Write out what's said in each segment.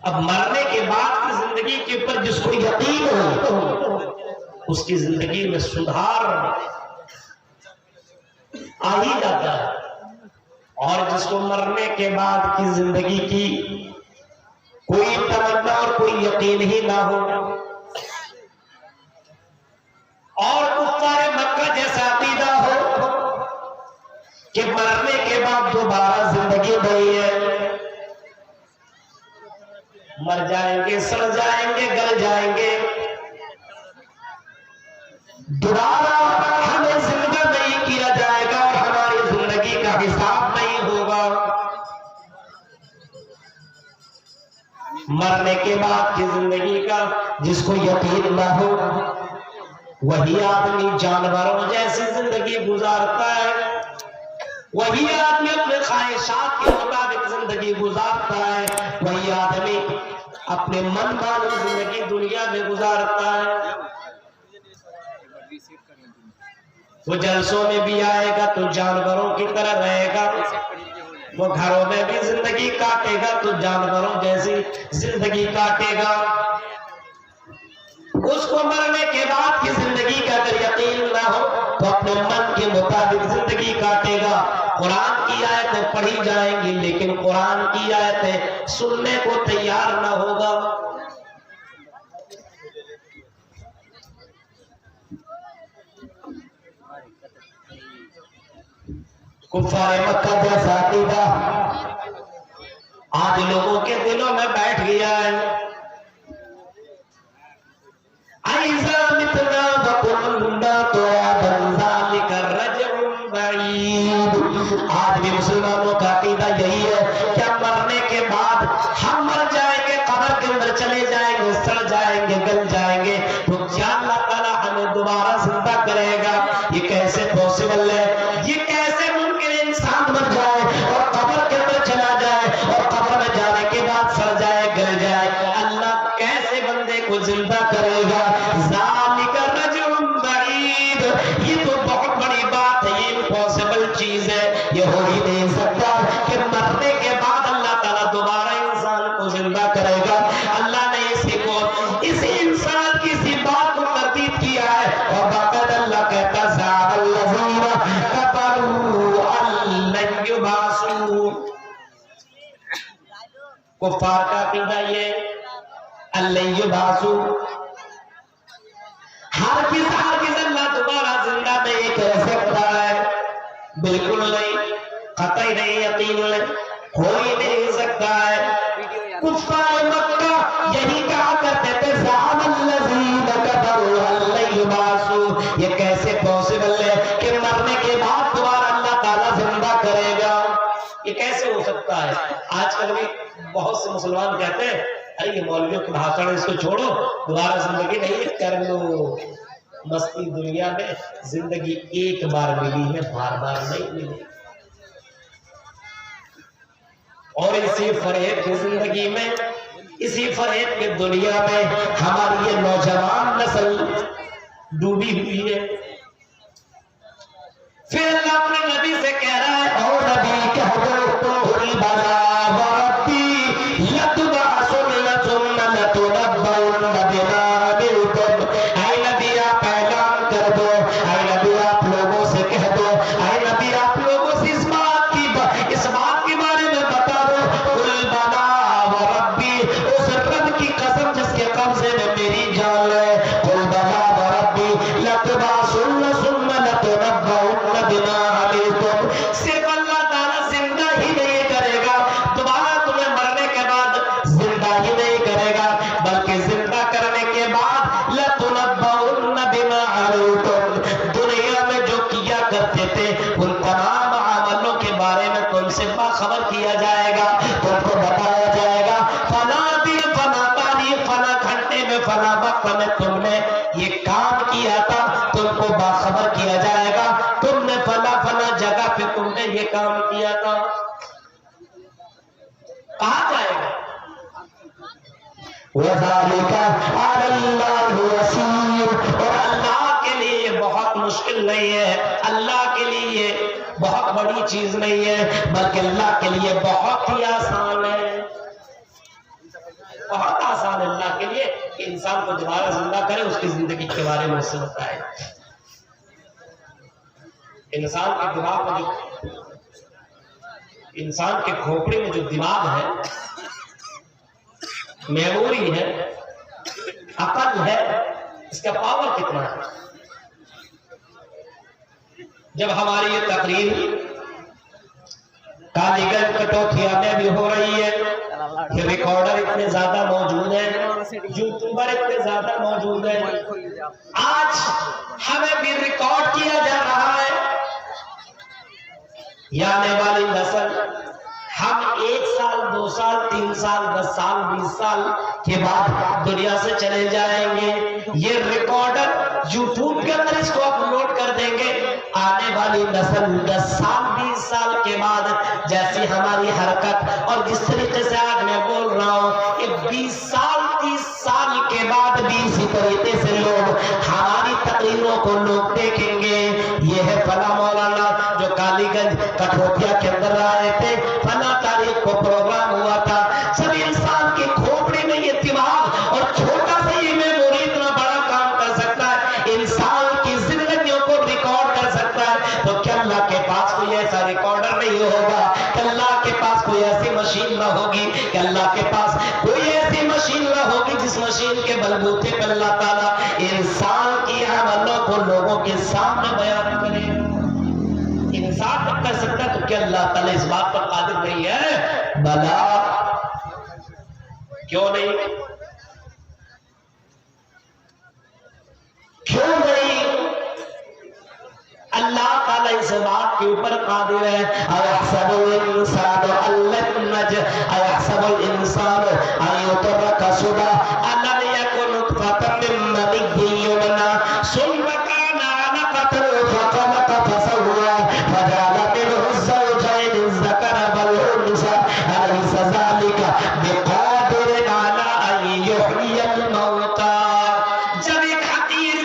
اب مرنے کے بعد کی زندگی کے اوپر جس کو یقین ہو اس کی زندگی میں سدھار آ ہی جاتا ہے، اور جس کو مرنے کے بعد کی زندگی کی کوئی تمنا اور کوئی یقین ہی نہ ہو، اور کفار مکہ جیسا عقیدہ ہو کہ مرنے کے بعد دوبارہ زندگی نہیں ہے، مر جائیں گے، سڑ جائیں گے، گل جائیں گے، دوبارہ ہمیں زندہ نہیں کیا جائے گا اور ہماری زندگی کا حساب نہیں ہوگا۔ مرنے کے بعد کی زندگی کا جس کو یقین نہ ہو وہی آدمی جانوروں جیسی زندگی گزارتا ہے، وہی آدمی اپنے خواہشات کے مطابق زندگی گزارتا ہے، وہی آدمی اپنے من مانی زندگی دنیا میں گزارتا ہے۔ وہ جلسوں میں بھی آئے گا تو جانوروں کی طرح رہے گا، وہ گھروں میں بھی زندگی کاٹے گا تو جانوروں جیسی زندگی کاٹے گا۔ اس کو مرنے کے بعد کی زندگی کا اگر یقین نہ ہو تو اپنے من کے مطابق زندگی کاٹے گا۔ قرآن کی آیتیں پڑھی جائیں گی لیکن قرآن کی آیتیں سننے کو تیار نہ ہوگا۔ کفار مکہ جیسا عقیدہ آج لوگوں کے دلوں میں بیٹھ گیا ہے۔ اَإِذَا مِتْنَا وَكُنَّا تُرَابًا ذَلِكَ رَجْعٌ بَعِيدٌ۔ آج بھی مسلمانوں کا عقیدہ یہی ہے کہ مرنے کے بعد ہم مر جائیں گے، قبر کے اندر چلے جائیں گے، سڑ جائیں گے، گل جائیں گے، تو کیا اللہ تعالیٰ ہمیں دوبارہ زندہ کرے گا؟ یہ کیسے پاسبل ہے؟ یہ کیسے ممکن ہے انسان مر جائے اور قبر کے اندر چلا جائے اور قبر میں جانے کے بعد سڑ جائے، گل جائے؟ اللہ کیسے بندے کو زندہ کرے گا؟ ذالک رجع بعید، یہ تو بہت بڑی بات ہے، یہ امپاسبل چیز ہے، یہ ہو ہی نہیں سکتا کہ مرنے کے بعد اللہ تعالیٰ دوبارہ انسان کو زندہ کرے گا۔ اللہ نے اسی انسان کی اسی بات کو تردید کیا ہے، اور باقاعدہ اللہ کہتا زعم الذین کفروا ان لن یبعثوا۔ کفار کا عقیدہ یہ ان لن یبعثوا، ہرگز اللہ دوبارہ زندہ نہیں کر سکتا ہے، بالکل نہیں، قطعی نہیں، یقین نہیں، ہو ہی نہیں سکتا ہے۔ کفار مکہ یہی کہا کرتے تھے زعم الذین کفروا ان لن یبعثوا، یہ کیسے پاسبل ہے کہ مرنے کے بعد دوبارہ اللہ تعالیٰ زندہ کرے گا؟ یہ کیسے ہو سکتا ہے؟ آج کل بھی بہت سے مسلمان کہتے ہیں ارے یہ مولویوں کی بھاکڑ ہے، اس کو چھوڑو، دوبارہ زندگی نہیں ہے، کر لو۔ مستی دنیا میں زندگی ایک بار ملی ہے، بار بار نہیں ملی، اور اسی فریب کی زندگی میں، اسی فریب کی دنیا میں ہماری یہ نوجوان نسل ڈوبی ہوئی ہے۔ پھر اللہ اپنے نبی سے کہہ رہا ہے او نبی کہہ دو قل بلی وربی لتبعثن ثم لتنبؤن بما عملتم۔ اے نبی آپ اعلان کر دو، اے نبی آپ لوگوں سے کہہ دو، اے نبی آپ لوگوں سے اس بات کے بارے میں بتا دو قل بلی وربی، اس رب کی قسم جس کے قبضے میں میری جان ہے، قل بلی وربی لتبعثن ثم لتنبؤن بما عملتم۔ صرف اللہ تعالیٰ زندہ ہی نہیں کرے گا، دوبارہ تمہیں مرنے کے بعد زندہ ہی نہیں کرے گا، بلکہ زندہ کرنے کے بعد لتنبؤن بما عملتم، دنیا میں جو کیا کرتے تھے ان تمام عملوں کے بارے میں تم سے باخبر کیا جائے گا، تم کو بتایا جائے گا فلاں دن، فلاں تاریخ، فلاں گھنٹے میں، فلاں وقت میں تم نے یہ کام کیا تھا، تم کو باخبر کیا جائے گا، تم نے فلاں فلاں جگہ پہ تم نے یہ کام کیا تھا، کہا جائے گا۔ وَذَلِكَ عَلَى اللَّهِ يَسِيرٌ، اور اللہ کے لیے یہ بہت مشکل نہیں ہے، اللہ کے لیے یہ بہت بڑی چیز نہیں ہے، بلکہ اللہ کے لیے بہت ہی آسان ہے۔ انسان کو دوبارہ زندہ کرے اس کی زندگی کے بارے میں اسے بتائے. انسان کے دماغ میں جو انسان کے کھوپڑے میں جو دماغ ہے، میموری ہے، عقل ہے، اس کا پاور کتنا ہے. جب ہماری یہ تقریر کالی گنج کٹوتھیا میں بھی ہو رہی ہے، یہ ریکارڈر اتنے زیادہ موجود ہیں، یوٹیوبر اتنے زیادہ موجود ہیں، آج ہمیں بھی ریکارڈ کیا جا رہا ہے. یہ آنے والی نسل، ہم 1 سال 2 سال 3 سال 10 سال 20 سال کے بعد دنیا سے چلے جائیں گے. یہ ریکارڈر یوٹیوب کے اندر اس کو اپلوڈ کر دیں گے. آنے والی نسل 10 سال 20 سال کے بعد جیسی ہماری حرکت اور جس طریقے سے آج میں بول رہا ہوں، یہ 20 سال 30 سال کے بعد بھی اسی طریقے سے لوگ ہماری تقریروں کو لوگ دیکھیں گے. یہ ہے فلاں مولانا جو کالی گنج کٹوتھیا کے اندر آئے تھے، فلاں تاریخ کو پروگرام ہوا تھا. سب انسان کے کھوپڑے میں یہ دماغ اور چھوٹا سا یہ میموری اتنا بڑا کام کر سکتا ہے، انسان کی زندگیوں کو ریکارڈ کر سکتا ہے. تو کیا اللہ کے پاس کوئی ایسا ریکارڈر نہیں ہوگا؟ کہ اللہ کے پاس کوئی ایسی مشین نہ ہوگی؟ کہ اللہ کے پاس کوئی ایسی مشین نہ ہوگی جس مشین کے بلبوتے پر اللہ تعالیٰ انسان کی عملوں کو لوگوں کے سامنے بیان کرے؟ انسان تک کر سکتا ہے، تو کیا اللہ تعالیٰ اس بات پر قادر نہیں ہے؟ بلا، کیوں نہیں؟ کیوں نہیں؟ اللہ تعالیٰ اس بات کے اوپر قادر ہے. اَيَحْسَبُ الْإِنسَانُ أَن لَّن نَّجْعَلَ أَيَحْسَبُ الْإِنسَانُ أَن يُتْرَكَ سُدًى أَلَمْ يَكُن نُّطْفَةً مِّن مَّنِيٍّ يُمْنَىٰ ثُمَّ كَانَ عَلَقَةً فَخَلَقَ فَسَوَّىٰ فَجَعَلَ مِنْهُ الزَّوْجَيْنِ الذَّكَرَ وَالْأُنثَىٰ أَلَيْسَ ذَٰلِكَ بِقَادِرٍ عَلَىٰ أَن يُحْيِيَ الْمَوْتَىٰ. جب ایک حقیر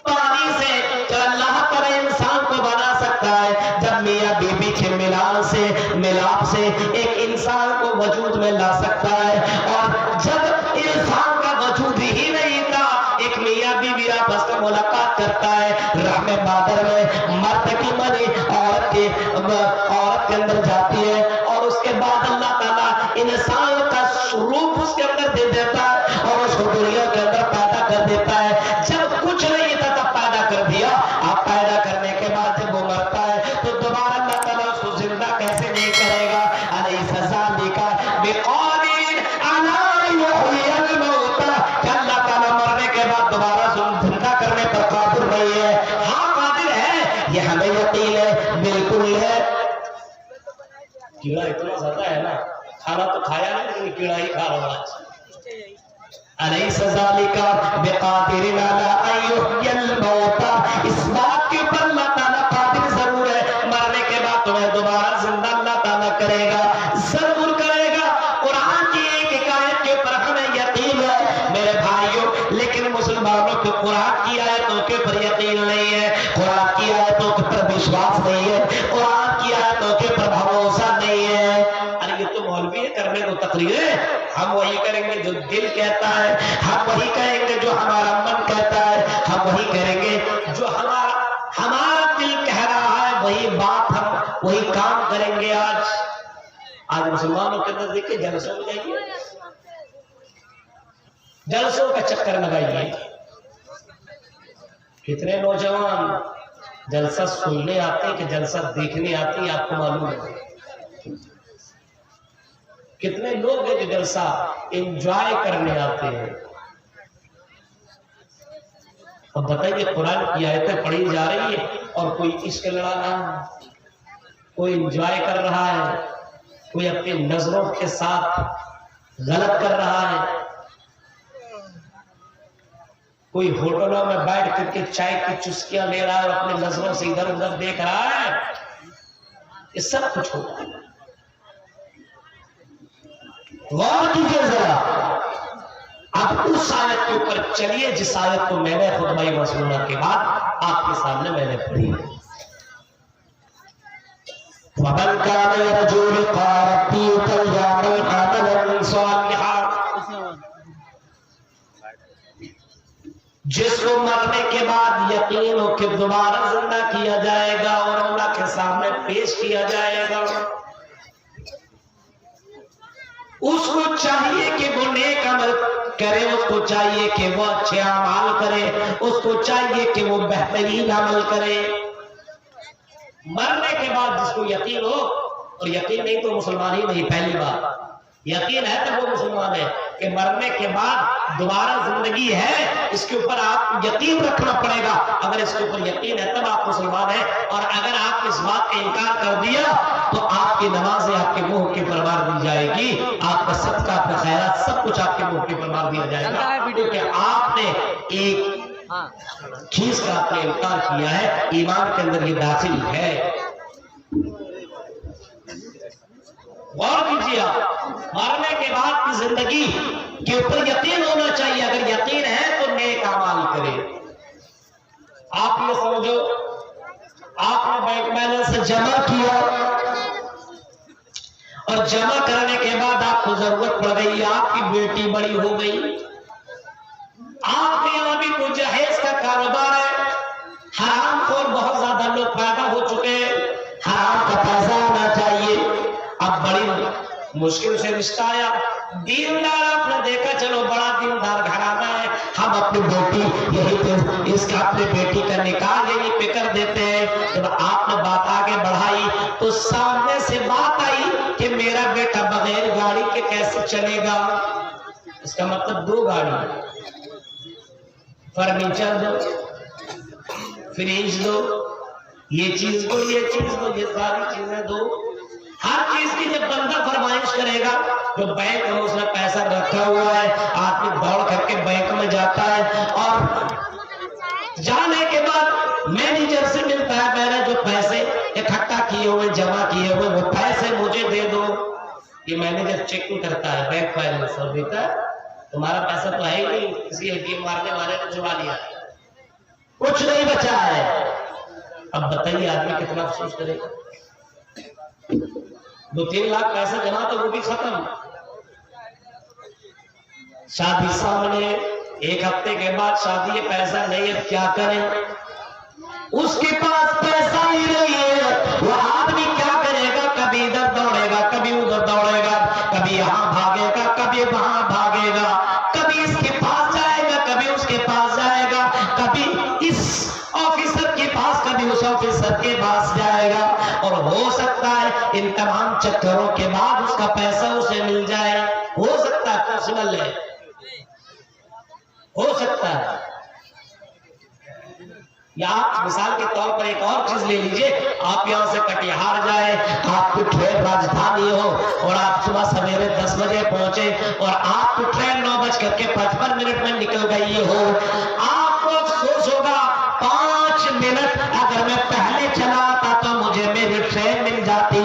پانی سے جو اللہ تعالیٰ انسان کو بنا سکتا ہے، جب میاں بیوی کے ملاپ سے ایک انسان کو وجود میں لا سکتا ہے، اور جب انسان کا وجود ہی نہیں تھا ایک میاں بیوی آپس میں ملاقات کرتا ہے، رحم مادر میں مرد کی منی عورت کے اندر جاتی ہے، اور اس کے بعد اللہ تعالیٰ انسان کا روپ اس کے اندر دے دیتا ہے اور اس کو دنیا کے اندر پیدا کر دیتا ہے. جب کچھ نہیں تھا تب پیدا کر دیا. آپ پیدا کرنے کے بعد جب وہ مرتا ہے تو دوبارہ اللہ تعالیٰ اس کو زندہ کیسے نہیں کرے گا؟ أَلَيْسَ ذَٰلِكَ بِقَادِرٍ عَلَىٰ أَن يُحْيِيَ الْمَوْتَىٰ. کہ اللہ تعالیٰ مرنے کے بعد دوبارہ زندہ کرنے پر قادر نہیں ہے؟ ہاں قادر ہے، یہ ہمیں یقین ہے، بالکل ہے. کیڑا اتنا زیادہ ہے نا، کھانا تو کھایا نہیں لیکن کیڑا ہی کھا رہا ہے. أَلَيْسَ ذَٰلِكَ بِقَادِرٍ عَلَىٰ أَن يُحْيِيَ الْمَوْتَىٰ. اس بات کے اوپر اللہ تعالیٰ قادر ضرور ہے، مرنے کے بعد تمہیں دوبارہ زندہ اللہ تعالیٰ کرے گا، ضرور کرے گا. قرآن کی ایک ایک آیت کے اوپر ہمیں یقین ہے میرے بھائیوں، لیکن مسلمانوں کو قرآن کی آیتوں کے اوپر یقین نہیں ہے، قرآن کی آیتوں کے اوپر وشواس نہیں ہے، قرآن کی آیتوں کے اوپر بھروسہ نہیں ہے. ارے یہ تو مولوی ہے، کرنے کو تقریریں ہم وہی کریں گے جو دل کہتا ہے، ہم وہی کہیں گے جو ہمارا من کہتا ہے، ہم وہی کریں گے جو ہمارا دل کہہ رہا ہے، وہی بات ہم وہی کام کریں گے. آج مسلمانوں کے اندر دیکھیں جلسوں میں جائیے، جلسوں کا چکر لگائیے. کتنے نوجوان جلسہ سننے آتے ہیں کہ جلسہ دیکھنے آتے ہیں، آپ کو معلوم ہے؟ کتنے لوگ ہیں جو جلسہ انجوائے کرنے آتے ہیں؟ اب بتائیے، قرآن کی آیتیں پڑھی جا رہی ہے اور کوئی عشق لڑا رہا ہے، کوئی انجوائے کر رہا ہے، کوئی اپنی نظروں کے ساتھ غلط کر رہا ہے، کوئی ہوٹلوں میں بیٹھ کر کے چائے کی چسکیاں لے رہا ہے اور اپنی نظروں سے ادھر ادھر دیکھ رہا ہے. یہ سب کچھ ہوتا ہے. غور کیجیے ذرا. اب اس آیت کے اوپر چلیے جس آیت کو میں نے خطبہ مسنونہ کے بعد آپ کے سامنے میں نے پڑھی ہے. وَمَنْ كَانَ يَرْجُو لِقَاءَ رَبِّهِ فَلْيَعْمَلْ عَمَلًا صَالِحًا. جس کو مرنے کے بعد یقین ہو کہ دوبارہ زندہ کیا جائے گا اور اللہ کے سامنے پیش کیا جائے گا، اس کو چاہیے کہ وہ نیک عمل کرے، اس کو چاہیے کہ وہ اچھے اعمال کرے، اس کو چاہیے کہ وہ بہترین عمل کرے۔ مرنے کے بعد جس کو یقین ہو، اور یقین نہیں تو مسلمان ہی نہیں، پہلی بات یقین ہے تو وہ مسلمان ہے کہ مرنے کے بعد دوبارہ زندگی ہے، اس کے اوپر آپ یقین رکھنا پڑے گا۔ اگر اس کے اوپر یقین ہے تب آپ مسلمان ہیں، اور اگر آپ اس بات کا انکار کر دیا تو آپ کی نمازیں آپ کے منہ کے پر مار دی جائے گی، آپ کا صدقہ، آپ کا خیرات، سب کچھ آپ کے منہ کے پر مار دیا جائے گا، کیونکہ آپ نے ایک چیز کا آپ نے انکار کیا ہے، ایمان کے اندر یہ داخل ہے۔ غور کیجیے، مرنے کے بعد کی زندگی کے اوپر یقین ہونا چاہیے۔ اگر یقین ہے تو نیک اعمال کرے۔ آپ یہ سمجھو، آپ نے بینک بیلنس جمع کیا اور جمع کرنے کے بعد آپ کو ضرورت پڑ گئی، آپ کی بیٹی بڑی ہو گئی، آپ کے یہاں بھی کوئی جہیز کا کاروبار ہے، حرام خور بہت زیادہ لوگ پیدا ہو چکے ہیں، حرام کا پیسہ آنا چاہیے۔ اب بڑی مشکل سے رشتہ آیا، دیندار آپ نے دیکھا، چلو بڑا دیندار گھرانہ ہے، ہم اپنی بیٹی یہی پہ اس کا اپنے بیٹی کا نکاح یہی پہ کر دیتے ہیں۔ جب آپ نے بات آگے بڑھائی تو سامنے سے بات آئی کہ میرا بیٹا بغیر گاڑی کے کیسے چلے گا؟ اس کا مطلب دو گاڑی، فرنیچر دو، فریج دو، یہ چیز دو، یہ چیز دو، یہ ساری چیزیں دو۔ ہر چیز کی جب بندہ فرمائش کرے گا، جو بینک میں اس نے پیسہ رکھا ہوا ہے، آدمی دوڑ کر کے بینک میں جاتا ہے اور جانے کے بعد مینیجر سے ملتا ہے، میں نے جو پیسے اکٹھا کیے ہوئے، جمع کیے ہوئے، وہ پیسے مجھے دے دو۔ یہ مینیجر چیکنگ کرتا ہے بینک بیلنس اور دیتا ہے، تمہارا پیسہ تو ہے ہی نہیں، کسی ATM مارنے والے نے چرا لیا، کچھ نہیں بچا ہے۔ اب بتائیے آدمی کتنا افسوس کرے گا؟ 2-3 لاکھ پیسہ جمع تو وہ بھی ختم، شادی سامنے، ایک ہفتے کے بعد شادی، یہ پیسہ نہیں، اب کیا کریں؟ اس کے پاس پیسہ ہی نہیں ہے، وہ آدمی کیا کرے گا؟ کبھی ادھر دوڑے گا، کبھی ادھر دوڑے گا، کبھی یہاں بھاگے گا، کبھی وہاں بھاگے گا، کبھی اس کے پاس جائے گا، کبھی اس کے پاس جائے گا، کبھی اس آفیسر کے پاس، کبھی اس آفیسر کے پاس جائے گا، اور ہو سکتا ہے ان تمام چکروں کے بعد اس کا پیسہ اسے مل جائے، ہو سکتا ہے، پاسبل ہے، ہو سکتا ہے۔ یا آپ مثال کے طور پر ایک اور چیز لے لیجئے، آپ یہاں سے کٹیہار جائیں، آپ کی ٹرین راجدھانی ہو اور آپ صبح سویرے 10 بجے پہنچے اور آپ کی ٹرین 9:55 میں نکل گئی ہو، آپ کو افسوس ہوگا 5 منٹ اگر میں پہلے چلا آتا تو مجھے میری ٹرین مل جاتی،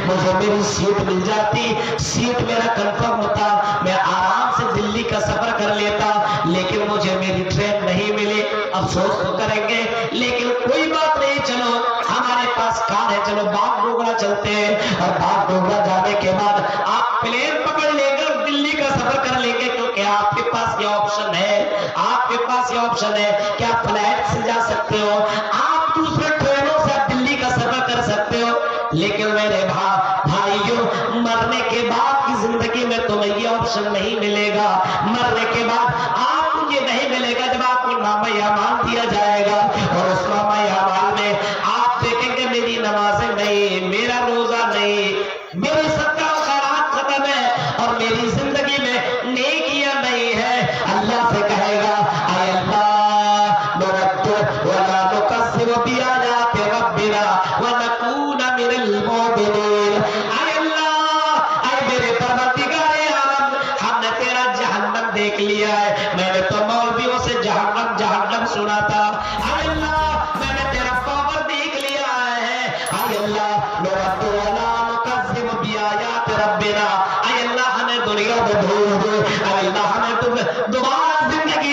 مجھے میری سیٹ مل جاتی، سیٹ میرا کنفرم ہوتا، میں آرام سے دلی کا سفر کر لیتا، لیکن مجھے میری ٹرین نہیں ملی، افسوس تو کریں گے، لیکن کوئی بات نہیں، چلو ہمارے پاس کار ہے، چلو باغ ڈوگرا چلتے ہیں، اور باغ ڈوگرا جانے کے بعد آپ پلین پکڑ لیں گے اور دلی کا سفر کر لیں گے، کیونکہ آپ کے پاس یہ آپشن ہے، آپ کے پاس یہ آپشن ہے کہ آپ فلائٹ سے جا سکتے ہو، آپ دوسرے ٹرینوں سے آپ دلی کا سفر کر سکتے ہو۔ لیکن میرے بھائیوں، مرنے کے بعد کی زندگی میں تمہیں یہ آپشن نہیں ملے گا، مرنے کے بعد آپ کو یہ نہیں ملے گا۔ جب آپ کو نامہ اعمال دیا جائے گا اور اس نامہ اعمال میں آپ دیکھیں گے میری نمازیں نہیں، میرا روزہ نہیں، میرے صدقہ و خیرات ختم ہے اور میری زندگی میں نیکیاں نہیں ہے، اللہ سے کہے گا اے اللہ نرد ولا نکذب بآیات ربنا ونکون من المؤمنین، اے اللہ، اے میرے پروردگار عالم، ہم نے تیرا جہنم دیکھ لیا ہے، میں نے تو مولویوں سے جہنم سنا تھا، اے اللہ میں نے تیرا پاور دیکھ لیا ہے، اے اللہ نرد ولا نکذب بآیات ربنا، اے اللہ ہمیں دنیا میں بھیج دے، اے اللہ ہمیں دوبارہ زندگی